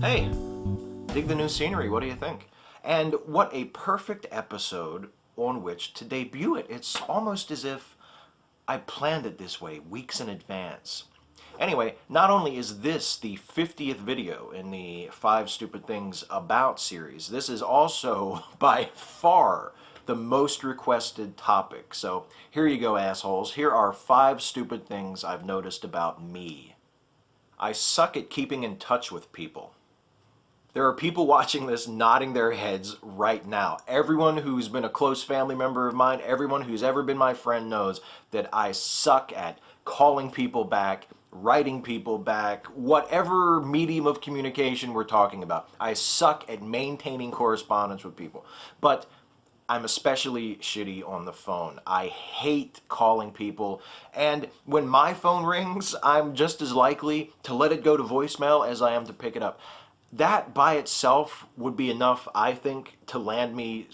Hey, dig the new scenery, what do you think? And what a perfect episode on which to debut it. It's almost as if I planned it this way weeks in advance. Anyway, not only is this the 50th video in the 5 Stupid Things About series, this is also by far the most requested topic. So here you go, assholes. Here are 5 stupid things I've noticed about me. I suck at keeping in touch with people. There are people watching this nodding their heads right now. Everyone who's been a close family member of mine, everyone who's ever been my friend knows that I suck at calling people back, writing people back, whatever medium of communication we're talking about. I suck at maintaining correspondence with people. But I'm especially shitty on the phone. I hate calling people, and when my phone rings, I'm just as likely to let it go to voicemail as I am to pick it up. That by itself would be enough, I think, to land me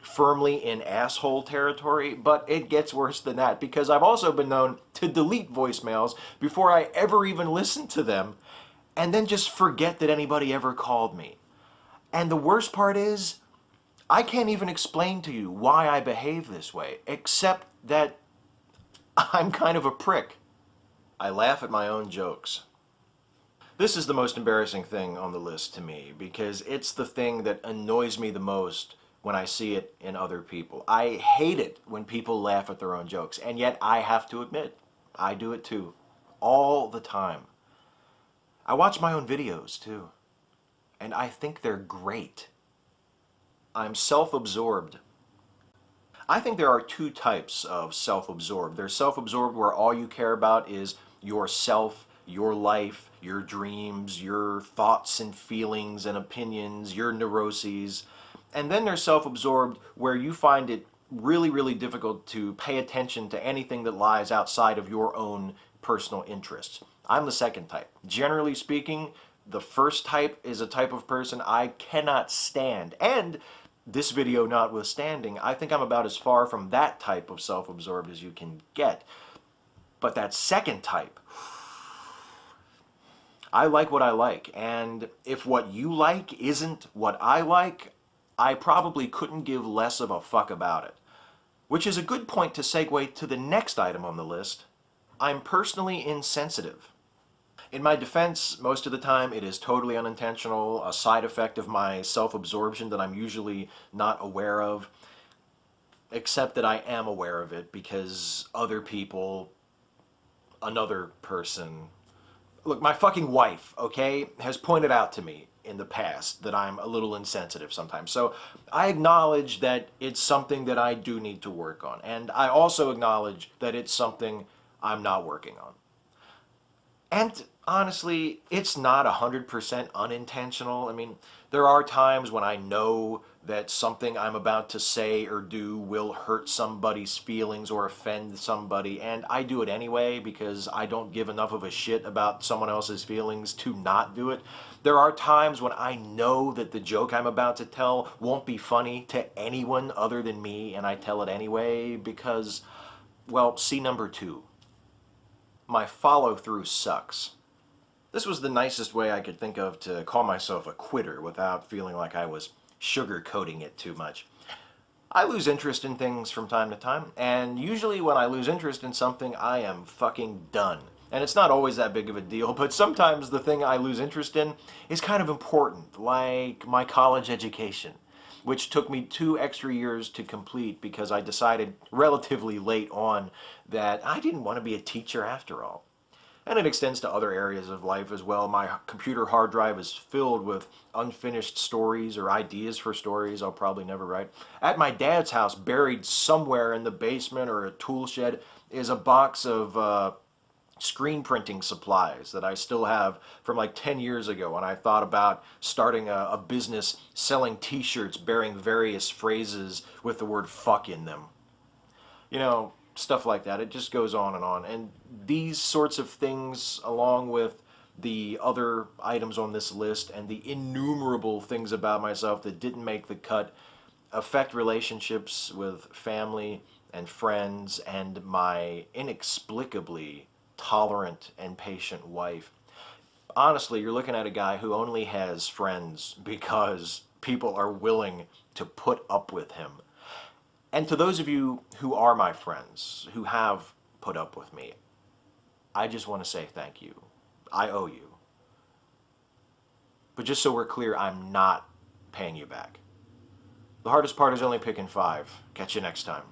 firmly in asshole territory, but it gets worse than that because I've also been known to delete voicemails before I ever even listen to them and then just forget that anybody ever called me. And the worst part is, I can't even explain to you why I behave this way, except that I'm kind of a prick. I laugh at my own jokes. This is the most embarrassing thing on the list to me because it's the thing that annoys me the most when I see it in other people. I hate it when people laugh at their own jokes, and yet I have to admit, I do it too, all the time. I watch my own videos too, and I think they're great. I'm self-absorbed. I think there are 2 types of self-absorbed. There's self-absorbed where all you care about is yourself, your life, your dreams, your thoughts and feelings and opinions, your neuroses. And then there's self-absorbed where you find it really, really difficult to pay attention to anything that lies outside of your own personal interests. I'm the second type. Generally speaking, the first type is a type of person I cannot stand. And this video notwithstanding, I think I'm about as far from that type of self-absorbed as you can get. But that second type, I like what I like, and if what you like isn't what I like, I probably couldn't give less of a fuck about it. Which is a good point to segue to the next item on the list. I'm personally insensitive. In my defense, most of the time it is totally unintentional, a side effect of my self-absorption that I'm usually not aware of, except that I am aware of it because other people, another person, look, my fucking wife, okay, has pointed out to me in the past that I'm a little insensitive sometimes. So I acknowledge that it's something that I do need to work on. And I also acknowledge that it's something I'm not working on. And honestly, it's not 100% unintentional. I mean, there are times when I know that something I'm about to say or do will hurt somebody's feelings or offend somebody, and I do it anyway because I don't give enough of a shit about someone else's feelings to not do it. There are times when I know that the joke I'm about to tell won't be funny to anyone other than me, and I tell it anyway because, well, see number 2. My follow-through sucks. This was the nicest way I could think of to call myself a quitter without feeling like I was sugarcoating it too much. I lose interest in things from time to time, and usually when I lose interest in something, I am fucking done. And it's not always that big of a deal, but sometimes the thing I lose interest in is kind of important, like my college education, which took me 2 extra years to complete because I decided relatively late on that I didn't want to be a teacher after all. And it extends to other areas of life as well. My computer hard drive is filled with unfinished stories or ideas for stories I'll probably never write. At my dad's house, buried somewhere in the basement or a tool shed, is a box of screen printing supplies that I still have from like 10 years ago when I thought about starting a business selling t-shirts bearing various phrases with the word fuck in them. You know, stuff like that. It just goes on. And these sorts of things, along with the other items on this list and the innumerable things about myself that didn't make the cut, affect relationships with family and friends and my inexplicably tolerant and patient wife. honestly, you're looking at a guy who only has friends because people are willing to put up with him. And to those of you who are my friends, who have put up with me, I just want to say thank you. I owe you. But just so we're clear, I'm not paying you back. The hardest part is only picking 5. Catch you next time.